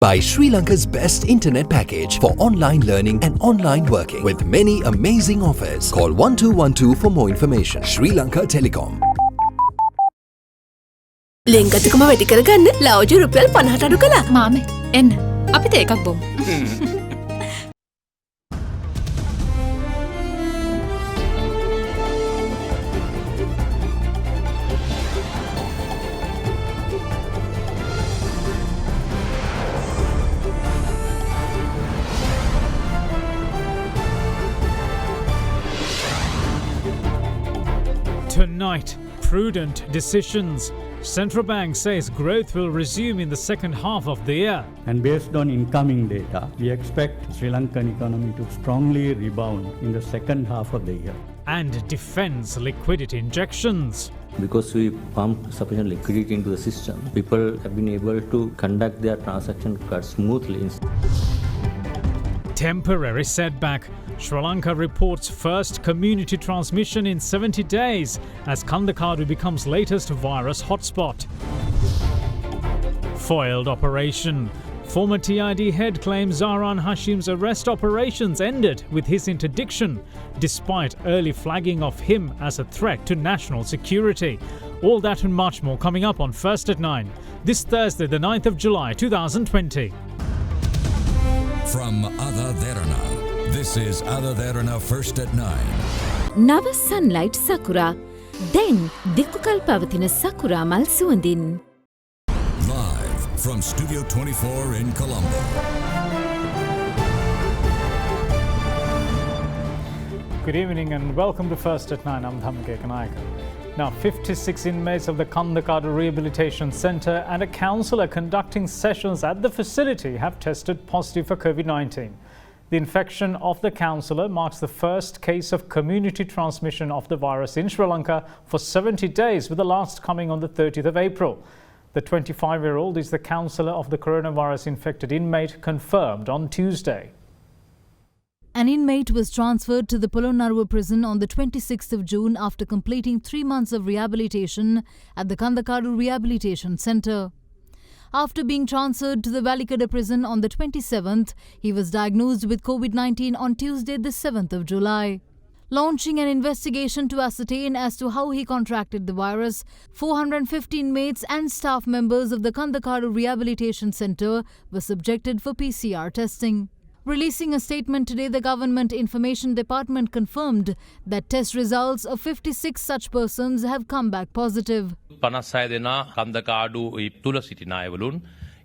Buy Sri Lanka's best internet package for online learning and online working with many amazing offers. Call 1212 for more information. Sri Lanka Telecom. ලෙන්ගතුකම වැඩි කරගන්න ලව්ජු රුපියල් 50ට අඩු කළා. මාමේ එන්න අපිට එකක් බොමු. Tonight, prudent decisions. Central Bank says growth will resume in the second half of the year. And based on incoming data, we expect Sri Lankan economy to strongly rebound in the second half of the year. And defense liquidity injections. Because we pumped sufficient liquidity into the system, people have been able to conduct their transaction quite smoothly. Temporary setback. Sri Lanka reports first community transmission in 70 days as Kandakadu becomes latest virus hotspot. Foiled operation. Former TID head claims Zaran Hashim's arrest operations ended with his interdiction, despite early flagging of him as a threat to national security. All that and much more coming up on First at 9, this Thursday, the 9th of July, 2020. From AdaDerana, this is AdaDerana First at 9. Nava sunlight sakura. Then Dikukal pavathina sakura mal suandin. Live from Studio 24 in Colombo. Good evening and welcome to First at 9. I'm Dhamake Kanayaka. Now, 56 inmates of the Kandakadu Rehabilitation Centre and a counsellor conducting sessions at the facility have tested positive for COVID-19. The infection of the counsellor marks the first case of community transmission of the virus in Sri Lanka for 70 days, with the last coming on the 30th of April. The 25-year-old is the counsellor of the coronavirus infected inmate, confirmed on Tuesday. An inmate was transferred to the Polonnaruwa prison on the 26th of June after completing 3 months of rehabilitation at the Kandakadu Rehabilitation Centre. After being transferred to the Valikada prison on the 27th, he was diagnosed with COVID-19 on Tuesday, the 7th of July. Launching an investigation to ascertain as to how he contracted the virus, 415 inmates and staff members of the Kandakadu Rehabilitation Centre were subjected for PCR testing. Releasing a statement today, the Government Information Department confirmed that test results of 56 such persons have come back positive. 56 දෙනා කන්දකාඩු තුල සිටින අයවලුන්.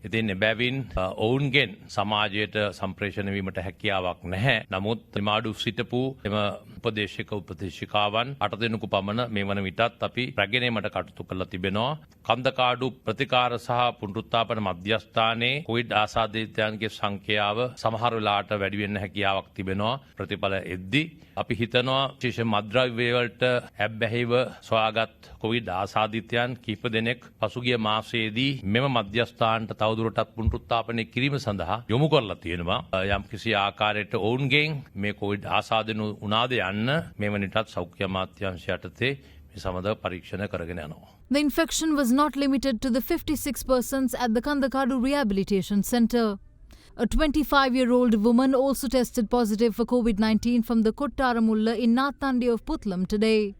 ඉතින් එබැවින් ඔවුන්ගෙන් සමාජයට සම්ප්‍රේෂණය වීමට හැකියාවක් නැහැ. නමුත් නිමාඩු සිටපු එම උපදේශක උපදේශිකාවන් 8 දෙනෙකු පමණ මේ වන විටත් අපි රැගෙනීමට කටයුතු කරලා තිබෙනවා. කන්දකාඩු ප්‍රතිකාර සහ පුනරුත්ථාපන මධ්‍යස්ථානයේ කොවිඩ් ආසාදිතයන්ගේ සංඛ්‍යාව සමහර වෙලාවට වැඩි වෙන්න හැකියාවක් තිබෙනවා. ප්‍රතිඵල එද්දී අපි හිතනවා විශේෂ මත්ද්‍රව්‍ය වලට ඇබ්බැහිව සොයාගත් කොවිඩ් ආසාදිතයන් කිහිප දෙනෙක් පසුගිය මාසයේදී මෙම මධ්‍යස්ථානට තවදුරටත් පුනරුත්ථාපනය කිරීම සඳහා යොමු කරලා තියෙනවා. යම්කිසි ආකාරයකට ඔවුන්ගෙන් මේ කොවිඩ් ආසාදන උනාද යන්න මේ වනිටත් සෞඛ්‍ය අමාත්‍යාංශය යටතේ මේ සම්බන්ධව පරීක්ෂණ කරගෙන යනවා. The infection was not limited to the 56 persons at the Kandakadu Rehabilitation Centre. A 25-year-old woman also tested positive for COVID-19 from the Kottaramulla in Nathandi of Putlam today.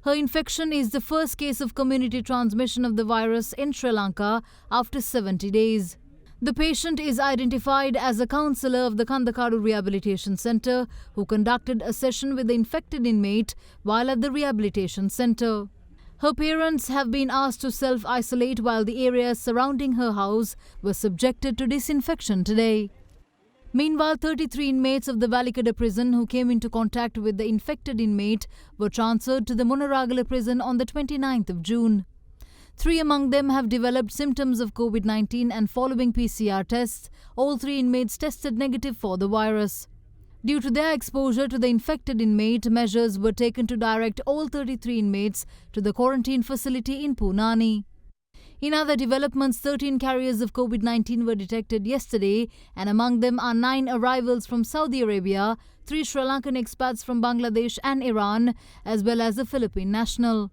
Her infection is the first case of community transmission of the virus in Sri Lanka after 70 days. The patient is identified as a counsellor of the Kandakadu Rehabilitation Centre who conducted a session with the infected inmate while at the rehabilitation centre. Her parents have been asked to self-isolate while the areas surrounding her house were subjected to disinfection today. Meanwhile, 33 inmates of the Valikada prison who came into contact with the infected inmate were transferred to the Munaragala prison on the 29th of June. 3 among them have developed symptoms of COVID-19 and following PCR tests, all 3 inmates tested negative for the virus. Due to their exposure to the infected inmate, measures were taken to direct all 33 inmates to the quarantine facility in Punani. In other developments, 13 carriers of COVID-19 were detected yesterday, and among them are 9 arrivals from Saudi Arabia, 3 Sri Lankan expats from Bangladesh and Iran, as well as a Philippine national.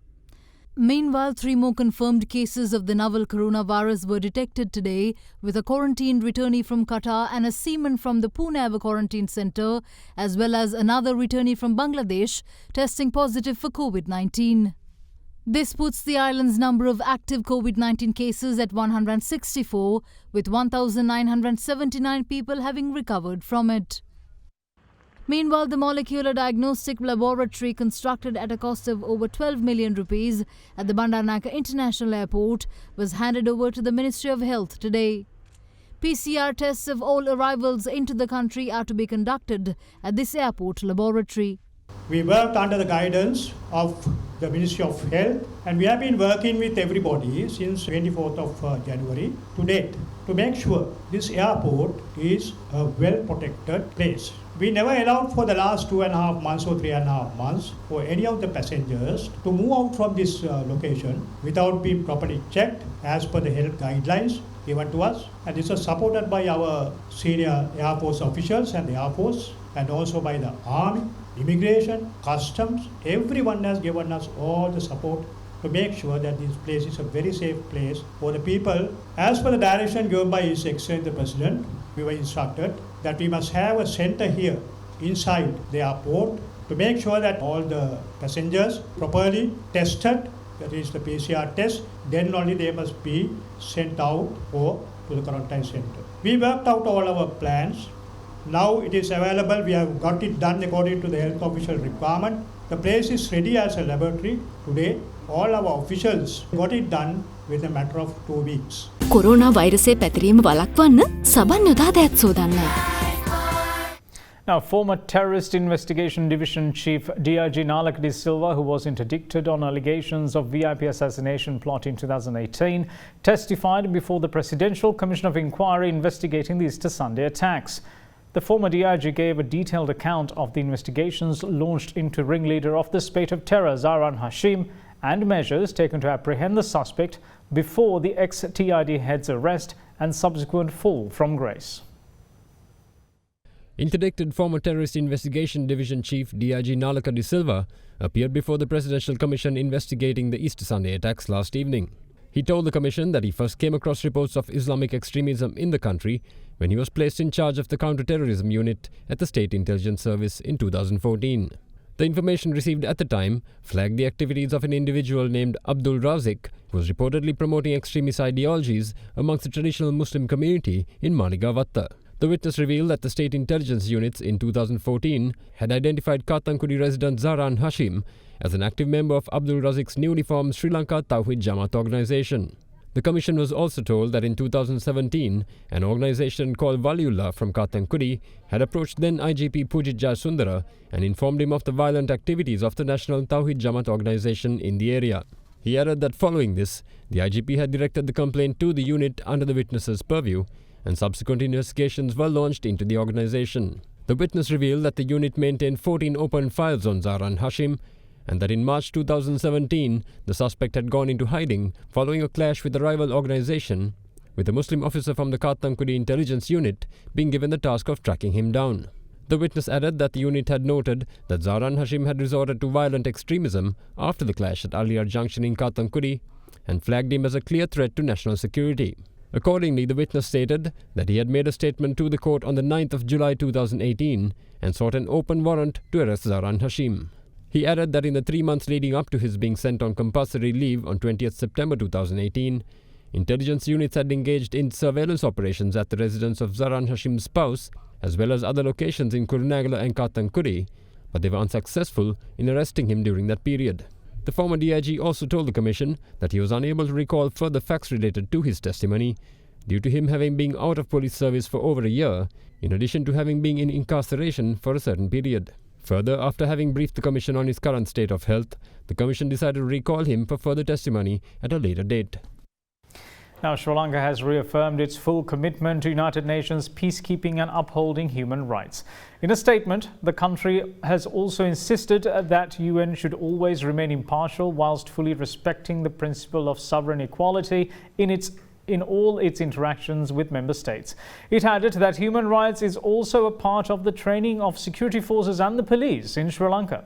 Meanwhile, 3 more confirmed cases of the novel coronavirus were detected today, with a quarantined returnee from Qatar and a seaman from the Pune quarantine centre, as well as another returnee from Bangladesh, testing positive for COVID-19. This puts the island's number of active COVID-19 cases at 164, with 1,979 people having recovered from it. Meanwhile, the molecular diagnostic laboratory constructed at a cost of over 12 million rupees at the Bandaranaike International Airport was handed over to the Ministry of Health today. PCR tests of all arrivals into the country are to be conducted at this airport laboratory. We worked under the guidance of the Ministry of Health, and we have been working with everybody since 24th of January to date to make sure this airport is a well-protected place. We never allowed for the last 2.5 months or 3.5 months for any of the passengers to move out from this location without being properly checked as per the health guidelines given to us. And this is supported by our senior Air Force officials and the Air Force, and also by the Army, Immigration, Customs. Everyone has given us all the support to make sure that this place is a very safe place for the people. As per the direction given by His Excellency the President, we were instructed that we must have a center here inside the airport to make sure that all the passengers properly tested, that is the PCR test, then only they must be sent out to the quarantine center. We worked out all our plans. Now it is available. We have got it done according to the health official requirement. The place is ready as a laboratory today. All our officials got it done within a matter of 2 weeks. Corona වෛරසය පැතිරීම වළක්වන්න සබන් යොදා දෑත් සෝදන්න. Now, former Terrorist Investigation Division Chief DIG Nalaka De Silva, who was interdicted on allegations of VIP assassination plot in 2018, testified before the Presidential Commission of Inquiry investigating the Easter Sunday attacks. The former DIG gave a detailed account of the investigations launched into ringleader of the spate of terror, Zaran Hashim, and measures taken to apprehend the suspect before the ex-TID head's arrest and subsequent fall from grace. Interdicted former Terrorist Investigation Division Chief DIG Nalaka De Silva appeared before the Presidential Commission investigating the Easter Sunday attacks last evening. He told the Commission that he first came across reports of Islamic extremism in the country when he was placed in charge of the counter-terrorism unit at the State Intelligence Service in 2014. The information received at the time flagged the activities of an individual named Abdul Razik, who was reportedly promoting extremist ideologies amongst the traditional Muslim community in Maligavatta. The witness revealed that the state intelligence units in 2014 had identified Kathankudi resident Zaran Hashim as an active member of Abdul Razik's newly formed Sri Lanka Tawhid Jamaat organisation. The commission was also told that in 2017, an organisation called Waliullah from Kathankudi had approached then IGP Pujit Jayasundara and informed him of the violent activities of the National Tawhid Jamaat organisation in the area. He added that following this, the IGP had directed the complaint to the unit under the witness's purview, and subsequent investigations were launched into the organisation. The witness revealed that the unit maintained 14 open files on Zaran Hashim, and that in March 2017, the suspect had gone into hiding following a clash with a rival organisation, with a Muslim officer from the Kathankudi intelligence unit being given the task of tracking him down. The witness added that the unit had noted that Zaran Hashim had resorted to violent extremism after the clash at Aliyar Junction in Kathankudi and flagged him as a clear threat to national security. Accordingly, the witness stated that he had made a statement to the court on the 9th of July 2018 and sought an open warrant to arrest Zaran Hashim. He added that in the 3 months leading up to his being sent on compulsory leave on 20th September 2018, intelligence units had engaged in surveillance operations at the residence of Zaran Hashim's spouse, as well as other locations in Kurunagala and Kathankudi, but they were unsuccessful in arresting him during that period. The former DIG also told the Commission that he was unable to recall further facts related to his testimony due to him having been out of police service for over a year, in addition to having been in incarceration for a certain period. Further, after having briefed the Commission on his current state of health, the Commission decided to recall him for further testimony at a later date. Now, Sri Lanka has reaffirmed its full commitment to United Nations peacekeeping and upholding human rights. In a statement, the country has also insisted that UN should always remain impartial whilst fully respecting the principle of sovereign equality in all its interactions with member states. It added that human rights is also a part of the training of security forces and the police in Sri Lanka.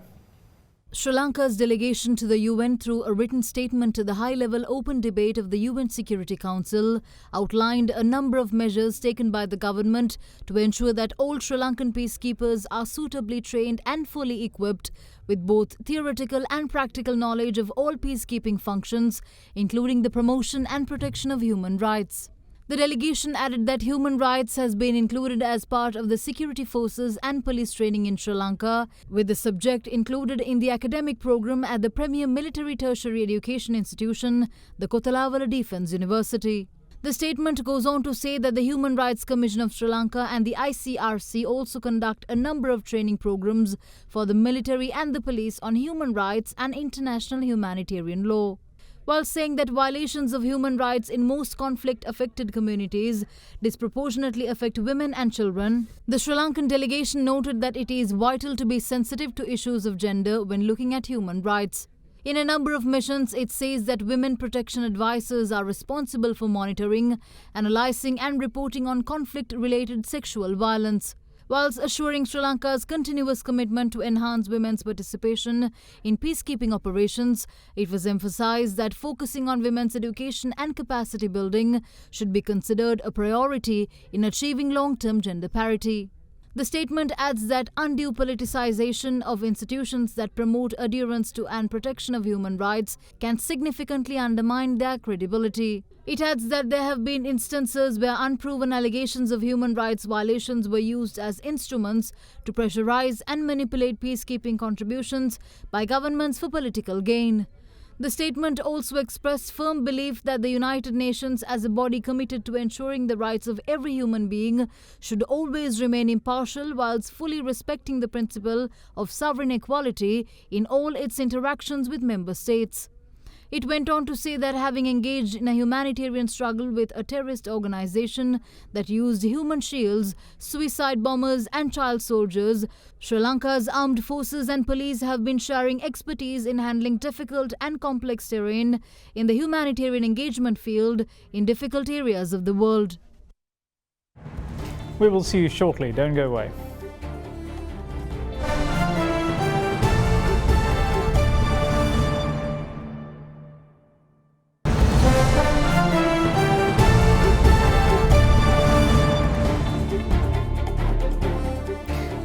Sri Lanka's delegation to the UN, through a written statement to the high-level open debate of the UN Security Council, outlined a number of measures taken by the government to ensure that all Sri Lankan peacekeepers are suitably trained and fully equipped with both theoretical and practical knowledge of all peacekeeping functions, including the promotion and protection of human rights. The delegation added that human rights has been included as part of the security forces and police training in Sri Lanka, with the subject included in the academic program at the premier military tertiary education institution, the Kotalavala Defence University. The statement goes on to say that the Human Rights Commission of Sri Lanka and the ICRC also conduct a number of training programs for the military and the police on human rights and international humanitarian law. While saying that violations of human rights in most conflict-affected communities disproportionately affect women and children, the Sri Lankan delegation noted that it is vital to be sensitive to issues of gender when looking at human rights. In a number of missions, it says that women protection advisors are responsible for monitoring, analysing and reporting on conflict-related sexual violence. Whilst assuring Sri Lanka's continuous commitment to enhance women's participation in peacekeeping operations, it was emphasized that focusing on women's education and capacity building should be considered a priority in achieving long-term gender parity. The statement adds that undue politicization of institutions that promote adherence to and protection of human rights can significantly undermine their credibility. It adds that there have been instances where unproven allegations of human rights violations were used as instruments to pressurize and manipulate peacekeeping contributions by governments for political gain. The statement also expressed firm belief that the United Nations, as a body committed to ensuring the rights of every human being, should always remain impartial whilst fully respecting the principle of sovereign equality in all its interactions with member states. It went on to say that having engaged in a humanitarian struggle with a terrorist organization that used human shields, suicide bombers and child soldiers, Sri Lanka's armed forces and police have been sharing expertise in handling difficult and complex terrain in the humanitarian engagement field in difficult areas of the world. We will see you shortly. Don't go away.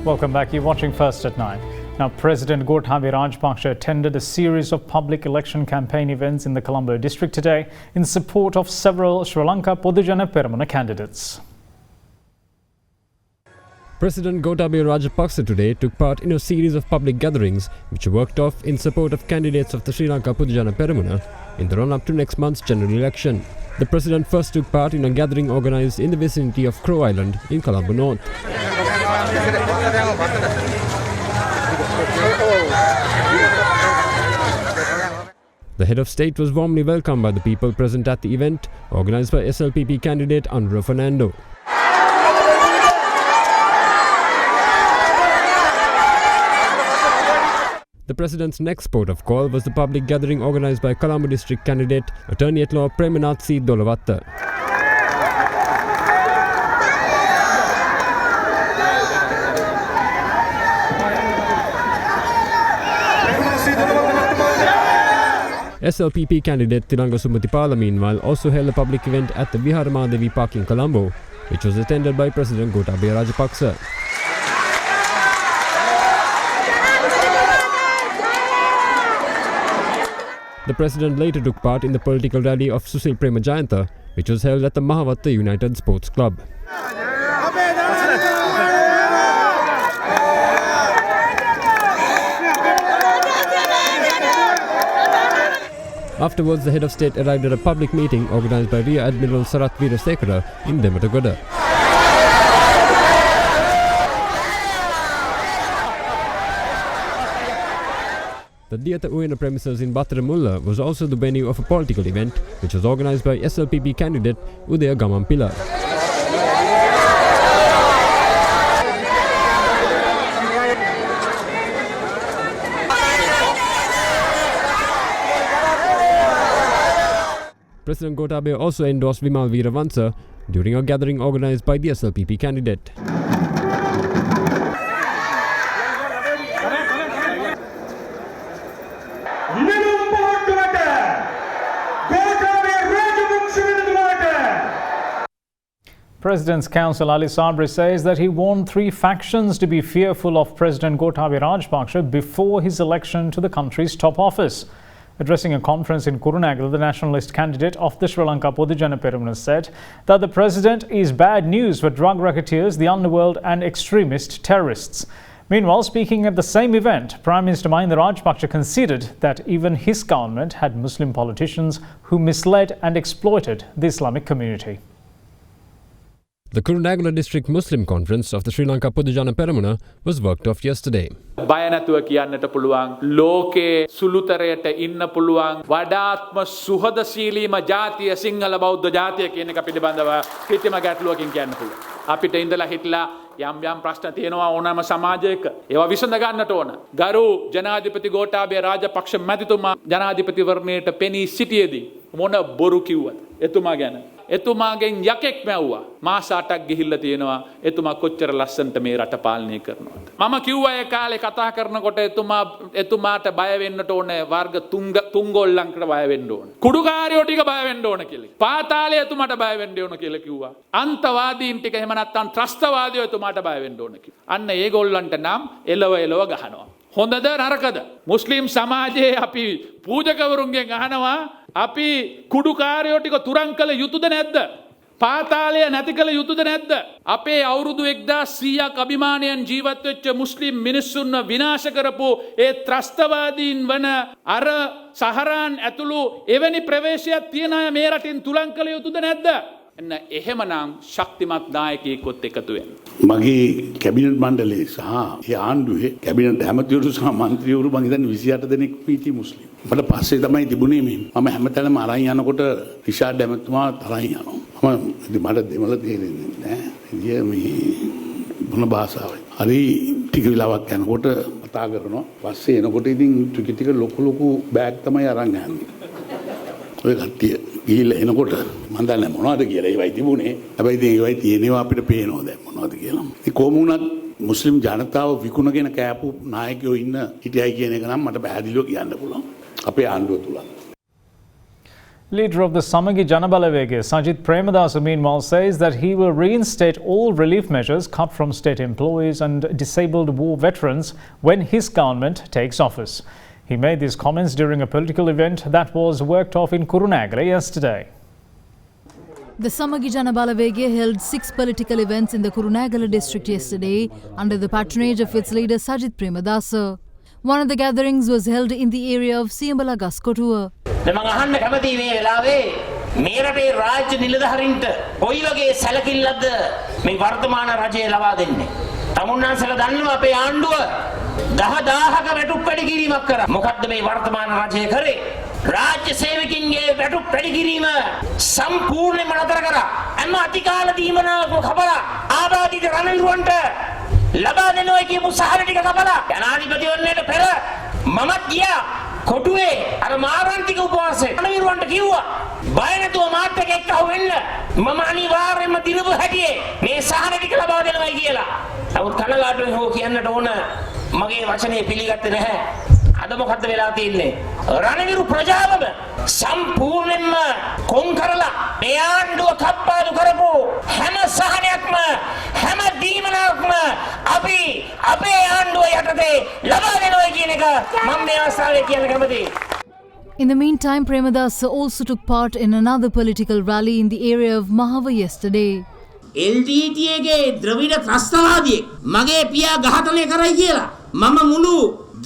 Welcome back. You're watching First at 9. Now, President Gotabaya Rajapaksa attended a series of public election campaign events in the Colombo district today in support of several Sri Lanka Podujana Peramuna candidates. President Gotabaya Rajapaksa today took part in a series of public gatherings which were worked off in support of candidates of the Sri Lanka Podujana Peramuna in the run-up to next month's general election. The President first took part in a gathering organised in the vicinity of Crow Island in Colombo North. The head of state was warmly welcomed by the people present at the event, organised by SLPP candidate Andrew Fernando. The President's next port of call was the public gathering organised by Colombo district candidate Attorney at Law Premanath C. Dolavatta. SLPP candidate Tiranga Sumatipala meanwhile also held a public event at the Viharamadevi Park in Colombo, which was attended by President Gotabaya Rajapaksa. The President later took part in the political rally of Susil Premajayanta, which was held at the Mahavatta United Sports Club. Afterwards, the head of state arrived at a public meeting organised by Rear Admiral Sarath Veerasekara in Dematagoda. The Diata Uena premises in Battaramulla was also the venue of a political event which was organised by SLPP candidate Udaya Gamampila. President Gotabaya also endorsed Vimal Veeravansa during a gathering organised by the SLPP candidate. President's counsel Ali Sabri says that he warned three factions to be fearful of President Gotabaya Rajapaksa before his election to the country's top office. Addressing a conference in Kurunegala, the nationalist candidate of the Sri Lanka Podujana Peramuna said that the president is bad news for drug racketeers, the underworld and extremist terrorists. Meanwhile, speaking at the same event, Prime Minister Mahinda Rajapaksa conceded that even his government had Muslim politicians who misled and exploited the Islamic community. The Kurunegala District Muslim Conference of the Sri Lanka Podujana Peramuna was worked off yesterday. බය නැතුව කියන්නට පුළුවන් ලෝකේ සුළුතරයට ඉන්න පුළුවන් වඩාත්ම සුහදශීලීම ජාතිය සිංහල බෞද්ධ ජාතිය කියන එක පිළිබඳව කිසිම ගැටලුවකින් කියන්න පුළුවන්. අපිට ඉඳලා හිටලා යම් ප්‍රශ්න තියෙනවා ඕනෑම සමාජයක ඒවා විසඳ ගන්නට ඕන. ගරු ජනාධිපති ගෝඨාභය රාජපක්ෂ මැතිතුමා ජනාධිපතිවරණයට පෙනී සිටියේදී මොන බොරු කිව්වද එතුමා ගැන? එතුමාගෙන් යකෙක් මැව්වා. මාස 8ක් ගිහිල්ලා තියෙනවා. එතුමා කොච්චර ලස්සනට මේ රට පාලනය කරනවද? මම කිව්වා ඒ කාලේ කතා කරනකොට එතුමාට බය වෙන්නට ඕනේ වර්ග තුංගොල්ලන්කට බය වෙන්න ඕනේ. කුඩුකාරයෝ ටික බය වෙන්න ඕනේ කියලා. පාතාලය එතුමාට බය වෙන්න ඕනේ කියලා කිව්වා. අන්තවාදීන් ටික එහෙම නැත්නම් ත්‍රස්තවාදීෝ එතුමාට බය වෙන්න ඕනේ කියලා. අන්න ඒගොල්ලන්ට නම් එලව ගහනවා. හොඳද නරකද? මුස්ලිම් සමාජයේ අපි පූජකවරුන්ගෙන් අහනවා අපි කුඩුකාරයෝ ටික තුරන් කළ යුතුද නැද්ද? පාතාලය නැති කළ යුතුද නැද්ද? අපේ අවුරුදු 1100ක් අභිමානයෙන් ජීවත් වෙච්ච මුස්ලිම් මිනිස්සුන්ව විනාශ කරපු ඒ ත්‍රස්තවාදීන් වන අර සහරාන් ඇතුළු එවැනි ප්‍රවේශයක් තියන අය මේ රටින් තුලං කළ යුතුද නැද්ද? එන්න එහෙමනම් ශක්තිමත් නායකයෙකුත් එකතු වෙන්න. මගේ කැබිනට් මණ්ඩලයේ සහ ඒ ආණ්ඩුවේ කැබිනට් ඇමතිවරු සහ മന്ത്രിවරු මම හිතන්නේ 28 දෙනෙක් පීටි මුස්ලිම්. මට පස්සේ තමයි තිබුණේ මේ. මම හැමතැනම අරන් යනකොට රිෂාඩ් ඇමතුමා තරහින් යනවා. මට දෙමළ තේරෙන්නේ නැහැ. ඉතින් මේ මොන භාෂාවයි. හරි ටික වෙලාවක් යනකොට කතා කරනවා. පස්සේ එනකොට ඉතින් ටික ලොකු බෑග් තමයි අරන් යන්නේ. ඔය කට්ටිය ගිහිල්ලා එනකොට මම දන්නේ මොනවද කියලා ඒවයි තිබුණේ. හැබැයි ඉතින් ඒවයි තියෙනවා අපිට පේනවා දැන් මොනවද කියලා. ඉතින් කොහොම වුණත් මුස්ලිම් ජනතාව විකුණගෙන කෑපු නායකයෝ ඉන්න හිටියයි කියන එක නම් මට පැහැදිලිව කියන්න පුළුවන්. අපේ ආණ්ඩුව තුල. Leader of the Samagi Janabalawege, Sajith Premadasa, meanwhile says that he will reinstate all relief measures cut from state employees and disabled war veterans when his government takes office. He made these comments during a political event that was worked off in Kurunegala yesterday. The Samagi Janabalawege held 6 political events in the Kurunegala district yesterday under the patronage of its leader Sajith Premadasa. One of the gatherings was held in the area of Siambala Gaskotua. මම අහන්න කැමතියි මේ වෙලාවේ මේ රටේ රාජ්‍ය නිලධාරීන්ට කොයි වගේ සැලකිල්ලක්ද මේ වර්තමාන රජය ලබා දෙන්නේ. තමුන්නාන්සලා දන්නවා අපේ ආණ්ඩුව 10000ක වැටුප් වැඩි කිරීමක් කරා. මොකද්ද මේ වර්තමාන රජය කරේ? රාජ්‍ය සේවකින්ගේ වැටුප් වැඩි කිරීම සම්පූර්ණයෙන්ම නතර කරා. අන්න අතිකාල දීමනාව කපලා ආබාධිත රණවිරුවන්ට ලබා දෙනවා කියපු සහන ටික කපලා ජනාධිපතිවරණයට පෙර මමත් ගියා කොටුවේ අර මාරාන්තික උපවාසයේ රණවිරුවන්ට කිව්වා බය නැතුව මාත් එක්ක එක්කව වෙන්න මම අනිවාර්යයෙන්ම දිනපු හැටියේ මේ සහන ටික ලබා දෙනවායි කියලා. නමුත් කනගාටුවෙන් හෝ කියන්නට ඕන මගේ වචනේ පිළිගත්තේ නැහැ. අද මොකද්ද වෙලා තියෙන්නේ? රණවිරු ප්‍රජාවම සම්පූර්ණයෙන්ම කොන් කරලා මේ ආණ්ඩුව කප්පාදු කරපු හැම සහනයක්ම හැම දීමනාවක්ම අපි අපේ ආණ්ඩුව යටතේ ලබා දෙනවා කියන එක මම මේ අවස්ථාවේ කියන්න කැමතියි. In the meantime, Premadasa also took part in another political rally in the area of Mahava yesterday. LTTE ද්‍රවිඩ ත්‍රස්තවාදියෙක් මගේ පියා ඝාතනය කරයි කියලා මම මුළු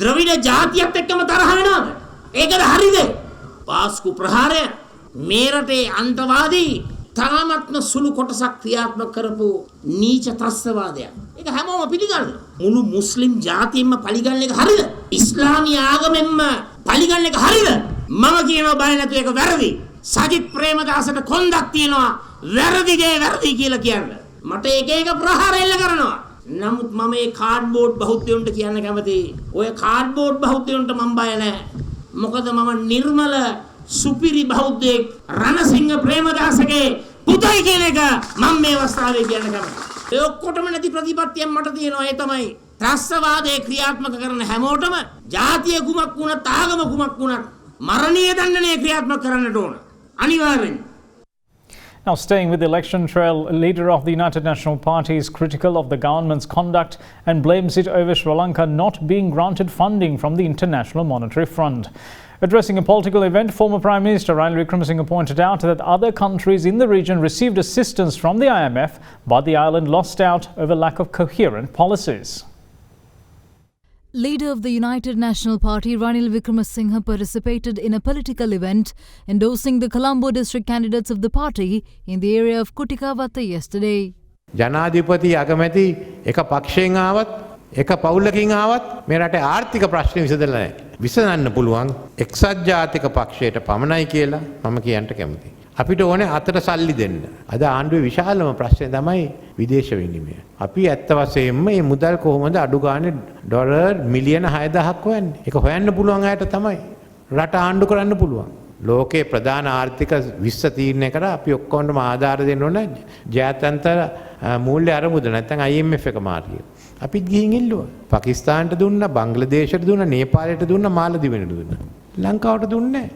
ද්‍රවිඩ ජාතියත් එක්කම තරහ වෙනවද? ඒකද හරිද? පාස්කු ප්‍රහාරය මේ රටේ අන්තවාදී තාමත්ම සුළු කොටසක් ක්‍රියාත්මක කරපු නීච ත්‍රස්තවාදයක්. ඒක හැමෝම පිළිගන්නවා. මුළු මුස්ලිම් ජාතියෙම පරිගන්න එක හරිද? ඉස්ලාමීය ආගමෙන්ම පරිගන්න එක හරිද? මම කියනවා බය නැතුව ඒක වැරදි. සජිත් ප්‍රේමදාසට කොන්දක් තියෙනවා වැරදි දේ වැරදි කියලා කියන්න. මට එක ප්‍රහාර එල්ල කරනවා. නමුත් මම මේ කාඩ්බෝඩ් බෞද්ධයන්ට කියන්න කැමතියි. ඔය කාඩ්බෝඩ් බෞද්ධයන්ට මම බය නැහැ. මොකද මම නිර්මල සුපිරි බෞද්ධයෙක් රණසිංහ ප්‍රේමදාසගේ පුතයි කියන එක මම මේ අවස්ථාවේ කියන්න කැමතියි. ඒ ඔක්කොටම නැති ප්‍රතිපත්තියක් මට තියෙනවා. ඒ තමයි ත්‍රස්තවාදයේ ක්‍රියාත්මක කරන හැමෝටම ජාතිය කුමක් වුණත් ආගම කුමක් වුණත් මරණීය දඬුවමේ ක්‍රියාත්මක කරන්නට ඕන. අනිවාර්යෙන්. Now, staying with the election trail, a leader of the United National Party is critical of the government's conduct and blames it over Sri Lanka not being granted funding from the International Monetary Fund. Addressing a political event, former Prime Minister Ranil Wickremesinghe pointed out that other countries in the region received assistance from the IMF, but the island lost out over lack of coherent policies. Leader of the United National Party Ranil Wickremesinghe participated in a political event endorsing the Colombo district candidates of the party in the area of Kutikawata yesterday. ජනාධිපති අගමැති එක පක්ෂයෙන් ආවත් එක පවුලකින් ආවත් මේ රටේ ආර්ථික ප්‍රශ්න විසඳලා නැහැ. විසඳන්න පුළුවන් එක්සත් ජාතික පක්ෂයට පමණයි කියලා මම කියන්න කැමතියි. අපිට ඕනේ අතට සල්ලි දෙන්න. අද ආණ්ඩුවේ විශාලම ප්‍රශ්නේ තමයි විදේශ විනිමය. අපි ඇත්ත වශයෙන්ම මේ මුදල් කොහොමද අඩු ගානේ ඩොලර් මිලියන 6000ක් හොයන්නේ. ඒක හොයන්න පුළුවන් අයට තමයි රට ආණ්ඩු කරන්න පුළුවන්. ලෝකේ ප්‍රධාන ආර්ථික 20 තීරණය කරා අපි ඔක්කොන්ටම ආධාර දෙන්න ඕන ජාත්‍යන්තර මූල්‍ය අරමුද නැත්නම් IMF එක මාර්ගය. අපිත් ගිහින් ඉල්ලුවා. පාකිස්තානට දුන්නා, බංග්ලාදේශයට දුන්නා, නේපාලයට දුන්නා, මාලදිවයිනට දුන්නා. ලංකාවට දුන්නේ නැහැ.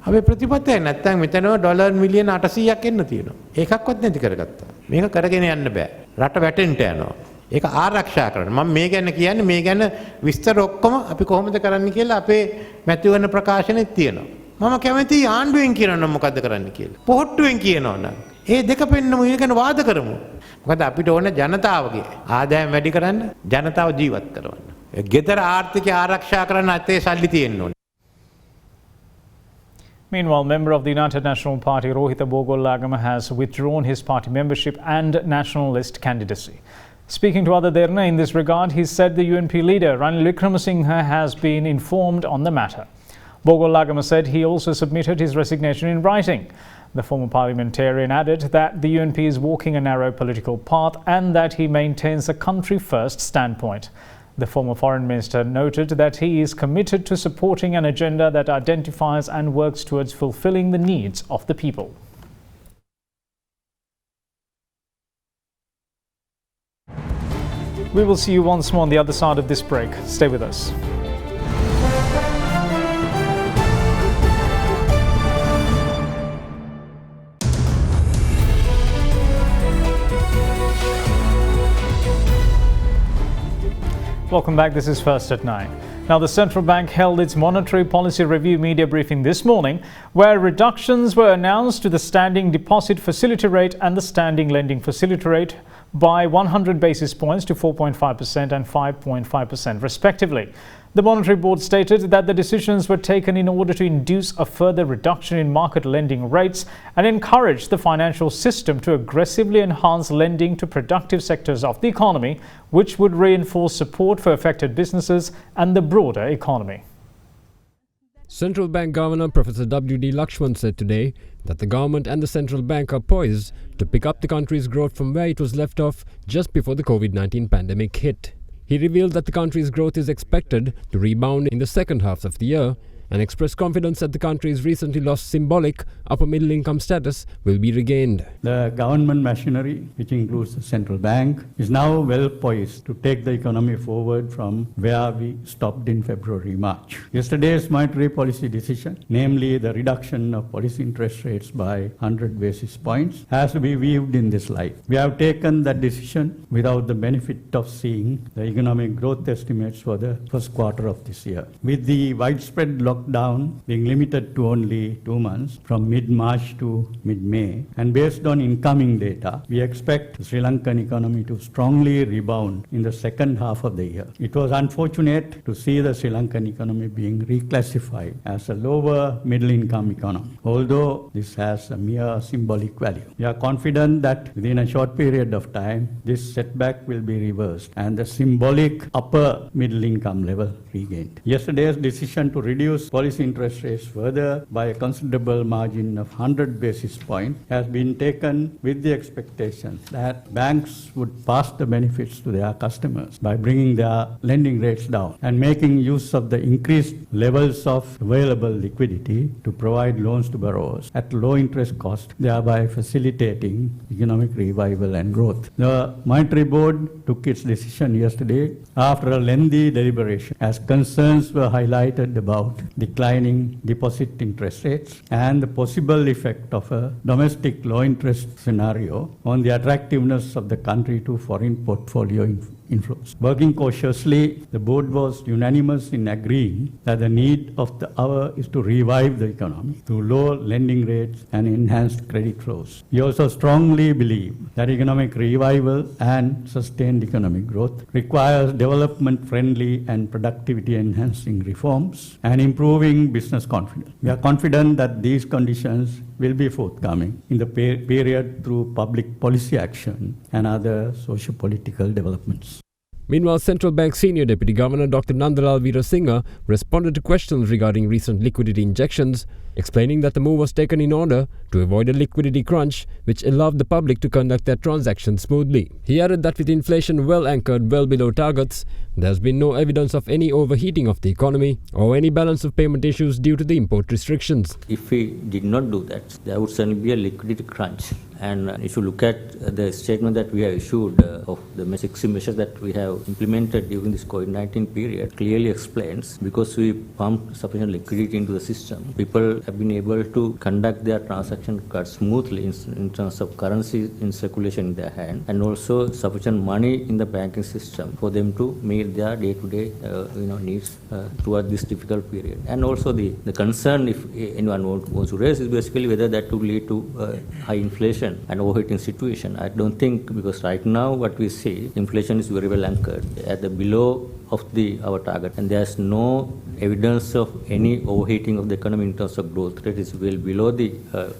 අපි ප්‍රතිපත්තිය නැත්නම් මෙතනව ඩොලර් මිලියන 800ක් එන්න තියෙනවා. ඒකක්වත් නැති කරගත්තා. මේක කරගෙන යන්න බෑ. රට වැටෙන්න යනවා. ඒක ආරක්ෂා කරන්න. මම මේ ගැන කියන්නේ මේ ගැන විස්තර ඔක්කොම අපි කොහොමද කරන්න කියලා අපේ මැතිවරණ ප්‍රකාශනෙත් තියෙනවා. මම කැමතියි ආණ්ඩුවෙන් කියනවා මොකද්ද කරන්න කියලා. පොහොට්ටුවෙන් කියනවා නම් ඒ දෙක පෙන්නමු මේ ගැන වාද කරමු. මොකද අපිට ඕන ජනතාවගේ ආදායම වැඩි කරන්න, ජනතාව ජීවත් කරවන්න. ගෙදර ආර්ථිකය ආරක්ෂා කරන්න අතේ සල්ලි තියෙන්න ඕනේ. Meanwhile, member of the United National Party Rohitha Bogollagama has withdrawn his party membership and nationalist candidacy. Speaking to AdaDerana in this regard, he said the UNP leader Ranil Wickremesinghe has been informed on the matter. Bogollagama said he also submitted his resignation in writing. The former parliamentarian added that the UNP is walking a narrow political path and that he maintains a country-first standpoint. The former foreign minister noted that he is committed to supporting an agenda that identifies and works towards fulfilling the needs of the people. We will see you once more on the other side of this break. Stay with us. Welcome back. This is First at 9. Now, the central bank held its monetary policy review media briefing this morning, where reductions were announced to the standing deposit facility rate and the standing lending facility rate by 100 basis points to 4.5% and 5.5% respectively. The Monetary Board stated that the decisions were taken in order to induce a further reduction in market lending rates and encourage the financial system to aggressively enhance lending to productive sectors of the economy, which would reinforce support for affected businesses and the broader economy. Central Bank Governor Professor W.D. Lakshman said today that the government and the central bank are poised to pick up the country's growth from where it was left off just before the COVID-19 pandemic hit. He revealed that the country's growth is expected to rebound in the second half of the year and expressed confidence that the country's recently lost symbolic upper middle income status will be regained. The government machinery, which includes the central bank, is now well poised to take the economy forward from where we stopped in February-March. Yesterday's monetary policy decision, namely the reduction of policy interest rates by 100 basis points, has to be viewed in this light. We have taken that decision without the benefit of seeing the economic growth estimates for the first quarter of this year. With the widespread lockdown being limited to only 2 months from mid-March to mid-May, and based on incoming data, we expect the Sri Lankan economy to strongly rebound in the second half of the year. It was unfortunate to see the Sri Lankan economy being reclassified as a lower middle-income economy, although this has a mere symbolic value. We are confident that within a short period of time, this setback will be reversed and the symbolic upper middle-income level regained. Yesterday's decision to reduce policy interest rates further by a considerable margin of 100 basis points has been taken with the expectation that banks would pass the benefits to their customers by bringing their lending rates down and making use of the increased levels of available liquidity to provide loans to borrowers at low interest cost, thereby facilitating economic revival and growth. The Monetary Board took its decision yesterday after a lengthy deliberation, as concerns were highlighted about declining deposit interest rates, and the possible effect of a domestic low interest scenario on the attractiveness of the country to foreign portfolio inflows. Working cautiously, the board was unanimous in agreeing that the need of the hour is to revive the economy through low lending rates and enhanced credit flows. We also strongly believe that economic revival and sustained economic growth requires development-friendly and productivity-enhancing reforms and improving business confidence. We are confident that these conditions will be forthcoming in the period through public policy action and other socio-political developments. Meanwhile, Central Bank Senior Deputy Governor Dr. Nandalal Veerasinghe responded to questions regarding recent liquidity injections, explaining that the move was taken in order to avoid a liquidity crunch which allowed the public to conduct their transactions smoothly. He added that with inflation well anchored well below targets, there has been no evidence of any overheating of the economy or any balance of payment issues due to the import restrictions. If we did not do that, there would certainly be a liquidity crunch. And if you look at the statement that we have issued of the 60 measures that we have implemented during this COVID-19 period, clearly explains because we pumped sufficient liquidity into the system, people have been able to conduct their transaction quite smoothly in terms of currency in circulation in their hand, and also sufficient money in the banking system for them to meet their day-to-day needs throughout this difficult period. And also the concern, if anyone wants to raise, is basically whether that would lead to high inflation and overheating situation. I don't think, because right now what we see, inflation is very well anchored at the below of our target, and there's no evidence of any overheating of the economy in terms of growth rate. Is well below the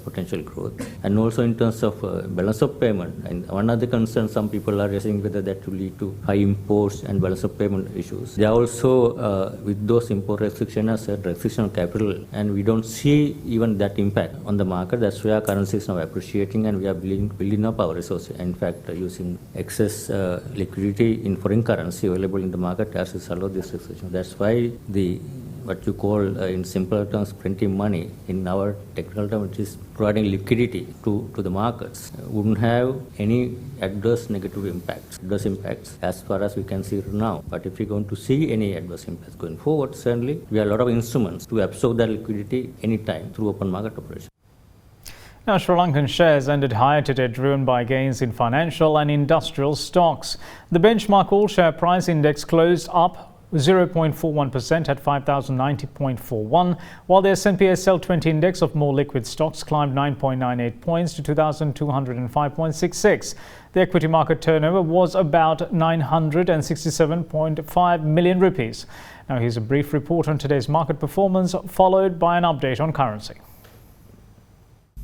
potential growth, and also in terms of balance of payment. And one other concern some people are raising, whether that will lead to high imports and balance of payment issues. They are also with those import restrictions as restriction of capital, and we don't see even that impact on the market. That's where currency is now appreciating, and we are building up our resources. In fact, using excess liquidity in foreign currency available in the market as a result of this restriction. That's why what you call in simpler terms printing money, in our technical terms, which is providing liquidity to the markets, wouldn't have any adverse negative impacts as far as we can see now. But if we're going to see any adverse impacts going forward, certainly we have a lot of instruments to absorb that liquidity anytime through open market operations. Now, Sri Lankan shares ended higher today, driven by gains in financial and industrial stocks. The benchmark all-share price index closed up 0.41% at 5,090.41, while the S&P/SL 20 index of more liquid stocks climbed 9.98 points to 2,205.66. The equity market turnover was about 967.5 million rupees. Now, here's a brief report on today's market performance, followed by an update on currency.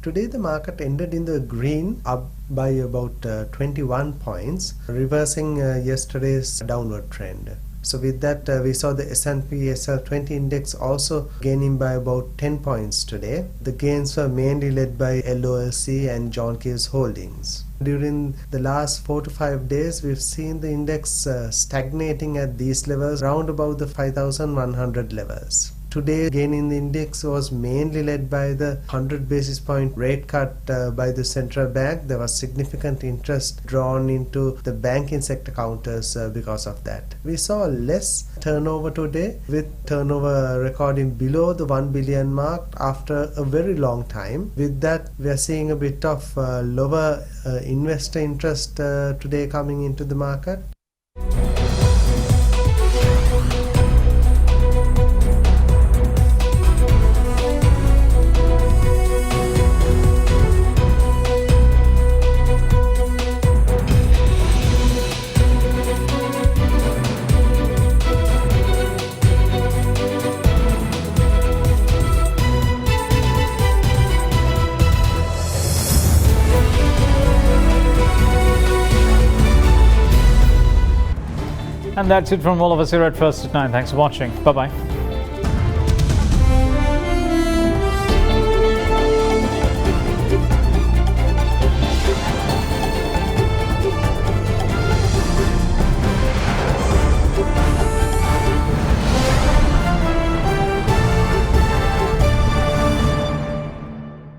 Today the market ended in the green, up by about 21 points, reversing yesterday's downward trend. So with that, we saw the S&P/SL 20 index also gaining by about 10 points today. The gains were mainly led by LOLC and John Keys Holdings. During the last 4 to 5 days, we've seen the index stagnating at these levels, round about the 5,100 levels. Today, gain in the index was mainly led by the 100 basis point rate cut by the central bank. There was significant interest drawn into the banking sector counters because of that. We saw less turnover today, with turnover recording below the 1 billion mark after a very long time. With that, we are seeing a bit of lower investor interest today coming into the market. And that's it from all of us here at First at 9. Thanks for watching. Bye-bye.